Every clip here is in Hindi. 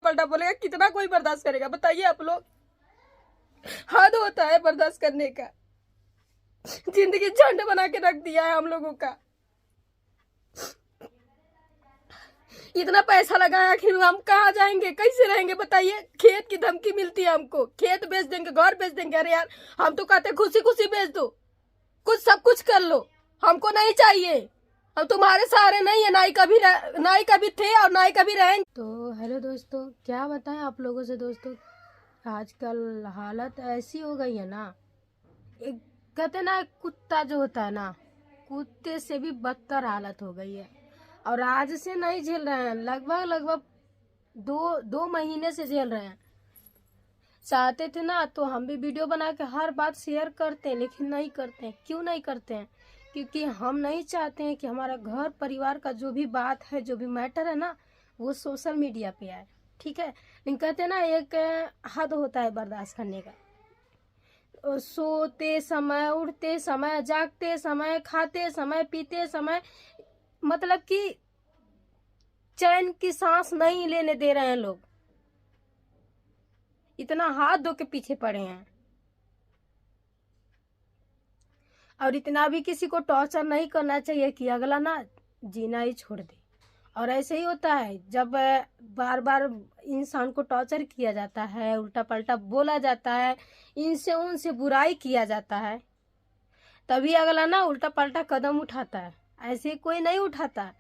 पलटा बोलेगा, कितना कोई बर्दाश्त करेगा बताइए आप लोग। हद होता है बर्दाश्त करने का। जिंदगी झंड बना के रख दिया है हम लोगों का। इतना पैसा लगाया, आखिर हम कहाँ जाएंगे, कैसे रहेंगे बताइए। खेत की धमकी मिलती है हमको, खेत बेच देंगे, घर बेच देंगे। अरे यार हम तो कहते खुशी खुशी बेच दो, कुछ सब कुछ कर लो, हमको नहीं चाहिए, हम तुम्हारे सहारे नहीं है, ना ही कभी थे और ना ही कभी रहेंगे। तो हेलो दोस्तों, क्या बताएं आप लोगों से दोस्तों, आजकल हालत ऐसी हो गई है ना, एक कहते ना कुत्ता जो होता है ना, कुत्ते से भी बदतर हालत हो गई है। और आज से नहीं झेल रहे हैं, लगभग दो महीने से झेल रहे हैं। चाहते थे ना तो हम भी वीडियो बना के हर बात शेयर करते हैं, लेकिन नहीं करते हैं। क्यों नहीं करते हैं? क्योंकि हम नहीं चाहते हैं कि हमारा घर परिवार का जो भी बात है, जो भी मैटर है ना, वो सोशल मीडिया पे आए। ठीक है, लेकिन कहते हैं ना एक हद होता है बर्दाश्त करने का। सोते समय, उठते समय, जागते समय, खाते समय, पीते समय, मतलब कि चैन की सांस नहीं लेने दे रहे हैं लोग। इतना हाथ धो के पीछे पड़े हैं, और इतना भी किसी को टॉर्चर नहीं करना चाहिए कि अगला ना जीना ही छोड़ दे। और ऐसे ही होता है, जब बार बार इंसान को टॉर्चर किया जाता है, उल्टा पलटा बोला जाता है, इनसे उनसे बुराई किया जाता है, तभी अगला ना उल्टा पलटा कदम उठाता है। ऐसे कोई नहीं उठाता।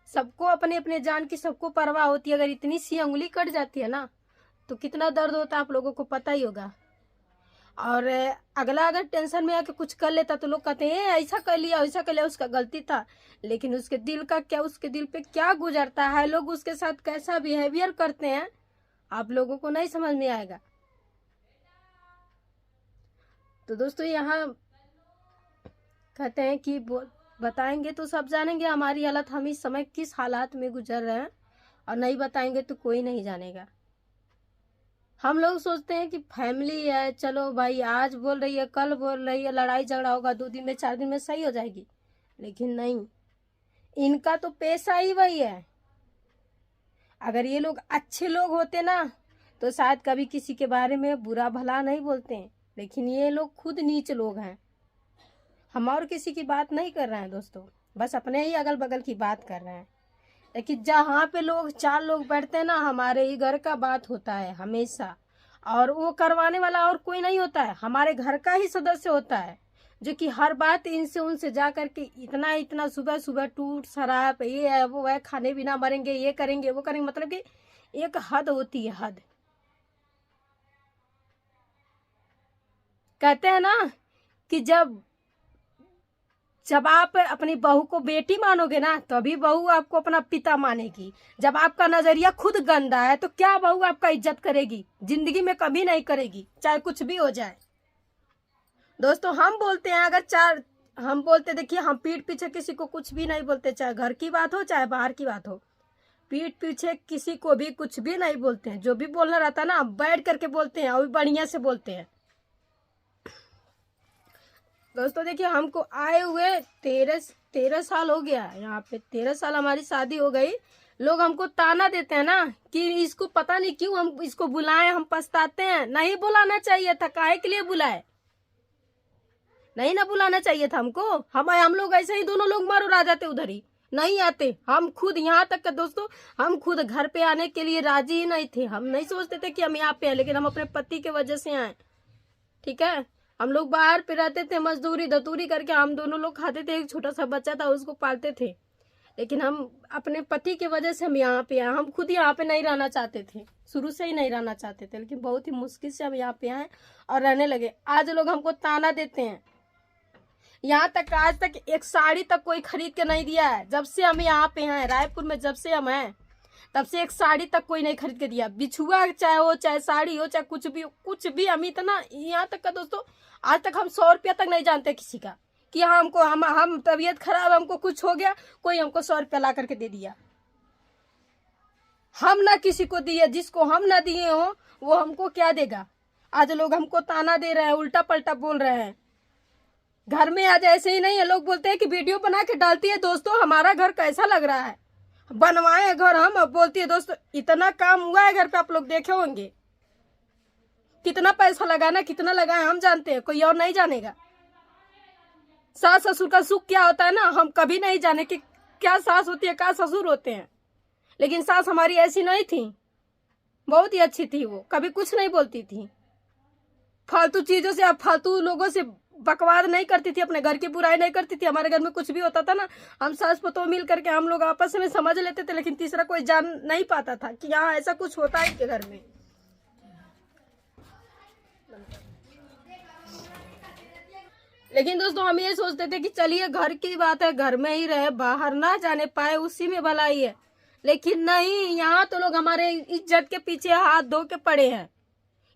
सबको अपने अपने जान की सबको परवाह होती है। अगर इतनी सी उंगली कट जाती है ना तो कितना दर्द होता है आप लोगों को पता ही होगा। और अगला अगर टेंशन में आके कुछ कर लेता तो लोग कहते हैं ऐसा कर लिया, ऐसा कर लिया, उसका गलती था। लेकिन उसके दिल का क्या, उसके दिल पे क्या गुजरता है, लोग उसके साथ कैसा बिहेवियर करते हैं, आप लोगों को नहीं समझ में आएगा। तो दोस्तों यहाँ कहते हैं कि बताएंगे तो सब जानेंगे हमारी हालत, हम इस समय किस हालात में गुजर रहे हैं, और नहीं बताएंगे तो कोई नहीं जानेगा। हम लोग सोचते हैं कि फैमिली है, चलो भाई आज बोल रही है, कल बोल रही है, लड़ाई झगड़ा होगा, 2 दिन में 4 दिन में सही हो जाएगी। लेकिन नहीं, इनका तो पेशा ही वही है। अगर ये लोग अच्छे लोग होते ना तो शायद कभी किसी के बारे में बुरा भला नहीं बोलते हैं, लेकिन ये लोग खुद नीच लोग हैं। हम और किसी की बात नहीं कर रहे हैं दोस्तों, बस अपने ही अगल बगल की बात कर रहे हैं। लेकिन जहाँ पे लोग 4 लोग बैठते हैं ना, हमारे ही घर का बात होता है हमेशा, और वो करवाने वाला और कोई नहीं होता है, हमारे घर का ही सदस्य होता है, जो कि हर बात इनसे उनसे जा करके इतना सुबह सुबह टूट शराब, ये है वो है, खाने बिना मरेंगे, ये करेंगे वो करेंगे, मतलब कि एक हद होती है, हद। कहते हैं ना कि जब आप अपनी बहू को बेटी मानोगे ना तभी बहू आपको अपना पिता मानेगी। जब आपका नजरिया खुद गंदा है तो क्या बहू आपका इज्जत करेगी? जिंदगी में कभी नहीं करेगी, चाहे कुछ भी हो जाए। दोस्तों हम बोलते हैं, अगर हम बोलते, देखिए हम पीठ पीछे किसी को कुछ भी नहीं बोलते, चाहे घर की बात हो चाहे बाहर की बात हो, पीठ पीछे किसी को भी कुछ भी नहीं बोलते हैं। जो भी बोलना रहता है ना बैठ करके बोलते हैं, और बढ़िया से बोलते हैं। दोस्तों देखिए, हमको आए हुए 13 साल हो गया यहाँ पे, 13 साल हमारी शादी हो गई। लोग हमको ताना देते हैं ना कि इसको पता नहीं क्यों हम इसको बुलाएं, हम पछताते हैं। नहीं बुलाना चाहिए था, काहे के लिए बुलाए? नहीं ना बुलाना चाहिए था हमको। हम लोग ऐसे ही दोनों लोग मर उड़ा जाते, उधर ही नहीं आते। हम खुद यहाँ तक का दोस्तों, हम खुद घर पे आने के लिए राजी ही नहीं थे। हम नहीं सोचते थे कि हम यहाँ पे आए, लेकिन हम अपने पति के वजह से आए। ठीक है, हम लोग बाहर पे रहते थे, मजदूरी दतूरी करके हम दोनों लोग खाते थे, एक छोटा सा बच्चा था उसको पालते थे। लेकिन हम अपने पति की वजह से हम यहाँ पे आए। हम खुद यहाँ पे नहीं रहना चाहते थे, शुरू से ही नहीं रहना चाहते थे, लेकिन बहुत ही मुश्किल से हम यहाँ पे आए और रहने लगे। आज लोग हमको ताना देते हैं, यहाँ तक आज तक एक साड़ी तक कोई खरीद के नहीं दिया है। जब से हम यहाँ पे हैं रायपुर में, जब से हम हैं तब से एक साड़ी तक कोई नहीं खरीद के दिया। बिछुआ चाहे हो, चाहे साड़ी हो, चाहे कुछ भी हम इतना, यहाँ तक का दोस्तों आज तक हम 100 रुपया तक नहीं जानते किसी का कि हाँ हमको हम तबीयत खराब, हमको कुछ हो गया, कोई हमको 100 रुपया ला करके दे दिया। हम ना किसी को दिए, जिसको हम ना दिए हो वो हमको क्या देगा? आज लोग हमको ताना दे रहे हैं, उल्टा पलटा बोल रहे हैं। घर में आज ऐसे ही नहीं है, लोग बोलते हैं कि वीडियो बना के डालती है दोस्तों हमारा घर कैसा लग रहा है। बनवाए हैं घर हम। अब बोलती है दोस्त इतना काम हुआ है घर पे, आप लोग देखे होंगे कितना पैसा लगाना, कितना लगाए हम जानते हैं, कोई और नहीं जानेगा। सास ससुर का सुख क्या होता है ना, हम कभी नहीं जाने कि क्या सास होती है, क्या ससुर होते हैं। लेकिन सास हमारी ऐसी नहीं थी, बहुत ही अच्छी थी वो, कभी कुछ नहीं बोलती थी, फालतू चीजों से, फालतू लोगों से बकवाद नहीं करती थी, अपने घर की बुराई नहीं करती थी। हमारे घर में कुछ भी होता था ना, हम सास पतोह मिल करके हम लोग आपस में समझ लेते थे, लेकिन तीसरा कोई जान नहीं पाता था कि हाँ ऐसा कुछ होता है इनके घर में। लेकिन दोस्तों हम ये सोचते थे कि चलिए घर की बात है, घर में ही रहे, बाहर ना जाने पाए, उसी में भलाई है। लेकिन नहीं, यहाँ तो लोग हमारे इज्जत के पीछे हाथ धो के पड़े हैं,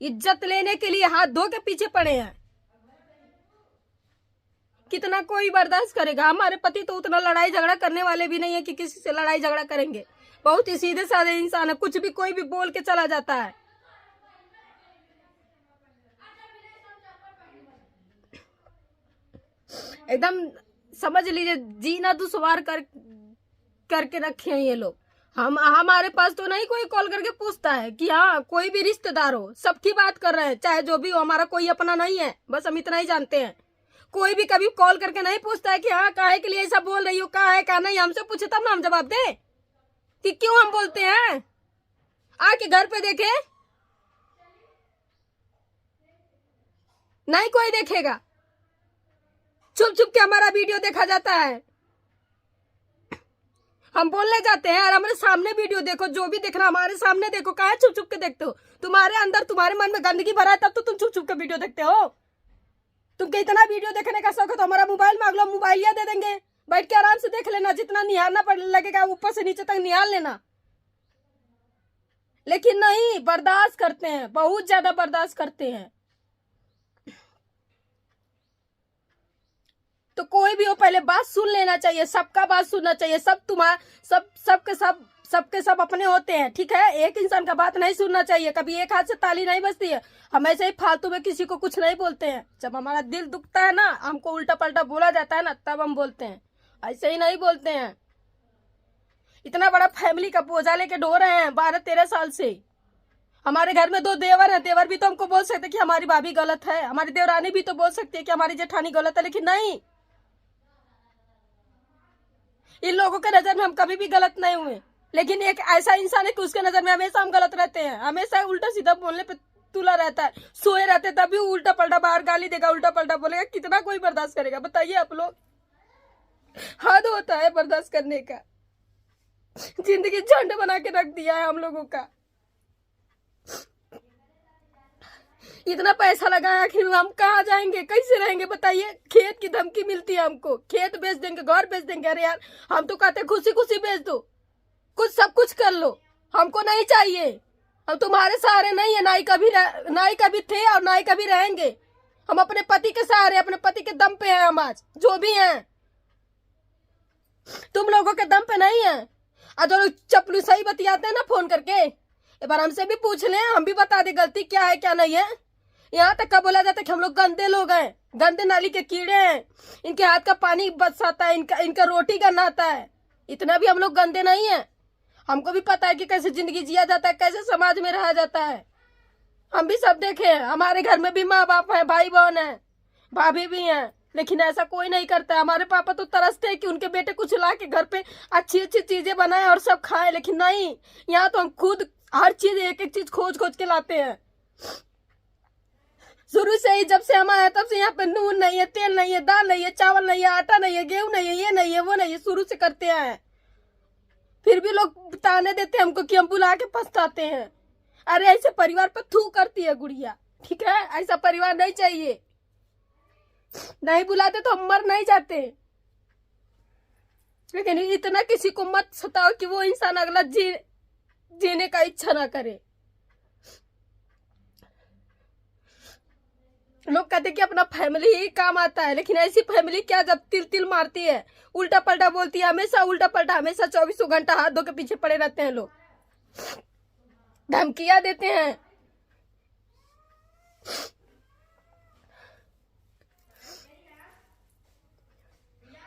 इज्जत लेने के लिए हाथ धो के पीछे पड़े हैं। कितना कोई बर्दाश्त करेगा। हमारे पति तो उतना लड़ाई झगड़ा करने वाले भी नहीं है कि किसी से लड़ाई झगड़ा करेंगे, बहुत ही सीधे साधे इंसान है, कुछ भी कोई भी बोल के चला जाता है। एकदम समझ लीजिए जीना दुश्वार करके रखे हैं ये लोग। हम हमारे पास तो नहीं कोई कॉल करके पूछता है कि हाँ कोई भी रिश्तेदार हो, सबकी बात कर रहे हैं, चाहे जो भी हो, हमारा कोई अपना नहीं है, बस हम इतना ही जानते हैं। कोई भी कभी कॉल करके नहीं पूछता है कि हाँ काहे के लिए ऐसा बोल रही हो, कहा है कहा नहीं। हमसे पूछे तब ना हम जवाब दे कि क्यों हम बोलते हैं। आके घर पे देखे, नहीं कोई देखेगा, छुप छुप के हमारा वीडियो देखा जाता है। हम बोलने जाते हैं और हमारे सामने वीडियो देखो, जो भी देखना हमारे सामने देखो, कहा छुप छुप के देखते हो। तुम्हारे अंदर, तुम्हारे मन में गंदगी भरा है, तब तो तुम छुप छुप के वीडियो देखते हो। तुमको इतना वीडियो देखने का शौक है तो हमारा मोबाइल मांग लो, मोबाइल या दे देंगे, बैठ के आराम से देख लेना, जितना निहारना पड़ लगेगा ऊपर से नीचे तक निहार लेना। लेकिन नहीं, बर्दाश्त करते हैं, बहुत ज्यादा बर्दाश्त करते हैं। तो कोई भी हो पहले बात सुन लेना चाहिए, सबका बात सुनना चाहिए। सब तुम्हारा सबके सब अपने होते हैं, ठीक है। एक इंसान का बात नहीं सुनना चाहिए, कभी एक हाथ से ताली नहीं बजती है। हम ऐसे ही फालतू में किसी को कुछ नहीं बोलते हैं। जब हमारा दिल दुखता है ना, हमको उल्टा पलटा बोला जाता है ना, तब हम बोलते हैं, ऐसे ही नहीं बोलते हैं। इतना बड़ा फैमिली का बोझा लेके ढो रहे हैं 12-13 साल से। हमारे घर में 2 देवर हैं, देवर भी तो हमको बोल सकते कि हमारी भाभी गलत है, हमारी देवरानी भी तो बोल सकती है कि हमारी जेठानी गलत है, लेकिन नहीं, इन लोगों के नजर में हम कभी भी गलत नहीं हुए। लेकिन एक ऐसा इंसान है कि उसके नजर में हमेशा हम गलत रहते हैं, हमेशा उल्टा सीधा बोलने पे तुला रहता है। सोए रहते तभी उल्टा पलटा बाहर गाली देगा, उल्टा पलटा बोलेगा, कितना कोई बर्दाश्त करेगा बताइए आप लोग। हद होता है बर्दाश्त करने का। जिंदगी झंड बना के रख दिया है हम लोगों का। इतना पैसा लगाया, आखिर हम कहाँ जाएंगे, कैसे रहेंगे बताइए। खेत की धमकी मिलती है हमको, खेत बेच देंगे, घर बेच देंगे। अरे यार हम तो कहते खुशी खुशी बेच दो, कुछ सब कुछ कर लो, हमको नहीं चाहिए। हम तुम्हारे सहारे नहीं है, नाई कभी थे और नाई कभी रहेंगे। हम अपने पति के सहारे, अपने पति के दम पे हैं हम आज, जो भी हैं। तुम लोगों के दम पे नहीं है। और जो चपलू सही बतियाते हैं ना फोन करके, एक बार हमसे भी पूछ लें, हम भी बता दे गलती क्या है क्या नहीं है। यहाँ तक का बोला जाता है कि हम लोग गंदे लोग हैं, गंदे नाली के कीड़े हैं, इनके हाथ का पानी बरसाता है, इनका रोटी का नाता है। इतना भी हम लोग गंदे नहीं है। हमको भी पता है कि कैसे जिंदगी जिया जाता है, कैसे समाज में रहा जाता है। हम भी सब देखे हैं, हमारे घर में भी माँ बाप है, भाई बहन है, भाभी भी हैं, लेकिन ऐसा कोई नहीं करता है। हमारे पापा तो तरसते हैं कि उनके बेटे कुछ ला के घर पे अच्छी अच्छी चीजें बनाए और सब खाए, लेकिन नहीं, यहाँ तो हम खुद हर चीज एक एक चीज खोज खोज के लाते हैं। शुरू से ही जब से हम आए तब से यहाँ पे नून नहीं है, तेल नहीं है, दाल नहीं है, चावल नहीं है, आटा नहीं है, गेहूं नहीं है, ये नहीं है, वो नहीं है, शुरू से करते आए। फिर भी लोग ताने देते हैं हमको कि हम बुला के पछताते हैं। अरे ऐसे परिवार पर थू करती है गुड़िया, ठीक है, ऐसा परिवार नहीं चाहिए। नहीं बुलाते तो हम मर नहीं जाते, लेकिन इतना किसी को मत सताओ कि वो इंसान अगला जीने का इच्छा ना करे। लोग कहते कि अपना फैमिली ही काम आता है, लेकिन ऐसी फैमिली क्या जब तिल तिल मारती है, उल्टा पलटा बोलती है, हमेशा उल्टा पलटा, हमेशा 24 घंटा हाथ धो के पीछे पड़े रहते हैं लोग, धमकियां देते हैं।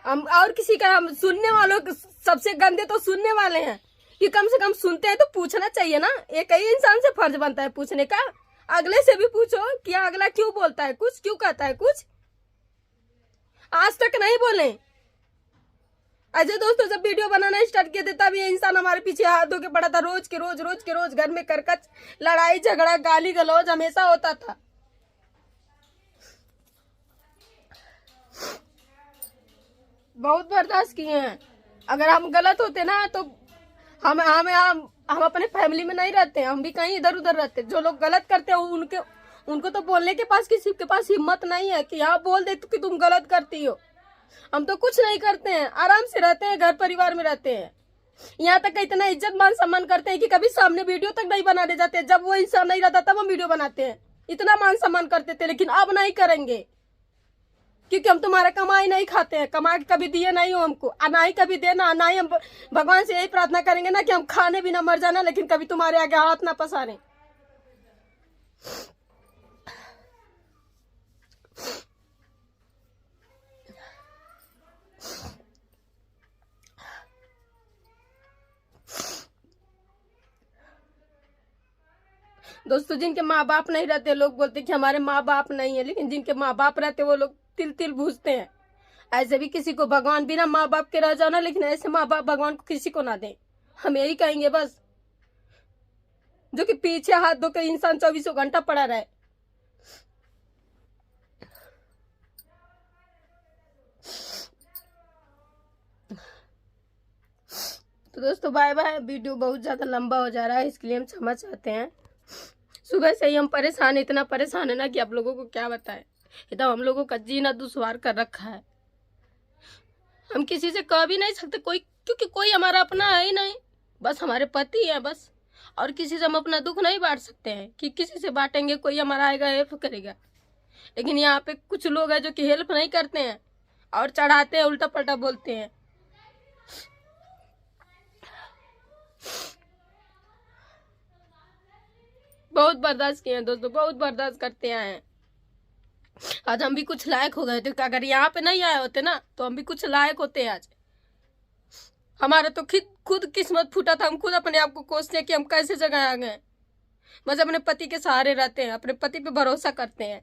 हम और किसी का, हम सुनने वालों सबसे गंदे तो सुनने वाले हैं कि कम से कम सुनते हैं तो पूछना चाहिए ना। एक ही इंसान से फर्ज बनता है पूछने का। अगले से भी पूछो कि अगला क्यों बोलता है कुछ, क्यों कहता है कुछ। आज तक नहीं बोले। अजय दोस्तों जब वीडियो बनाना स्टार्ट किया था तब ये इंसान हमारे पीछे हाथ धो के पड़ा था। रोज के रोज घर में करकच, लड़ाई झगड़ा, गाली गलौज हमेशा होता था। बहुत बर्दाश्त किए हैं। अगर हम गलत होते ना तो हम अपने फैमिली में नहीं रहते, हम भी कहीं इधर उधर रहते। जो लोग गलत करते हैं उनको तो बोलने के पास, किसी के पास हिम्मत नहीं है कि यहाँ बोल दे कि तुम गलत करती हो। हम तो कुछ नहीं करते हैं, आराम से रहते हैं, घर परिवार में रहते हैं। यहाँ तक इतना इज्जत मान सम्मान करते हैं कि कभी सामने वीडियो तक नहीं बनाने जाते। जब वो इंसान नहीं रहता तब हम वीडियो बनाते हैं। इतना मान सम्मान करते थे, लेकिन अब नहीं करेंगे क्योंकि हम तुम्हारा कमाई नहीं खाते हैं। कमा के कभी दिए नहीं हो हमको, ना ही कभी देना, ना ही हम भगवान से यही प्रार्थना करेंगे ना कि हम खाने भी ना मर जाना, लेकिन कभी तुम्हारे आगे हाथ ना पसारें। दोस्तों जिनके माँ बाप नहीं रहते, लोग बोलते कि हमारे माँ बाप नहीं है, लेकिन जिनके माँ बाप रहते वो लोग तिल तिल भूजते हैं। ऐसे भी किसी को भगवान बिना माँ बाप के रह जाना, लेकिन ऐसे माँ बाप भगवान को किसी को ना दें। हम यही कहेंगे बस, जो कि पीछे हाथ धो के इंसान 24 घंटा पड़ा रहे। तो दोस्तों बाय बाय। वीडियो बहुत ज्यादा लंबा हो जा रहा है, इसके लिए हम क्षमा चाहते हैं। सुबह से ही हम परेशान, इतना परेशान है ना कि आप लोगों को क्या बताएं। इतना हम लोगों का जीना दुश्वार कर रखा है। हम किसी से कह भी नहीं सकते कोई, क्योंकि कोई हमारा अपना है ही नहीं। बस हमारे पति है बस। और किसी से हम अपना दुख नहीं बांट सकते हैं कि किसी से बांटेंगे कोई हमारा आएगा हेल्प करेगा। लेकिन यहाँ पे कुछ लोग हैं जो कि हेल्प नहीं करते हैं और चढ़ाते हैं, उल्टा पल्टा बोलते हैं। बहुत बर्दाश्त किए हैं दोस्तों, बहुत बर्दाश्त करते हैं। आज हम भी कुछ लायक हो गए थे। अगर यहाँ पे नहीं आए होते ना तो हम भी कुछ लायक होते आज। हमारा तो खुद किस्मत फूटा था। हम खुद अपने आप को कोसते हैं कि हम कैसे जगह आ गए। बस अपने पति के सहारे रहते हैं, अपने पति पे भरोसा करते हैं।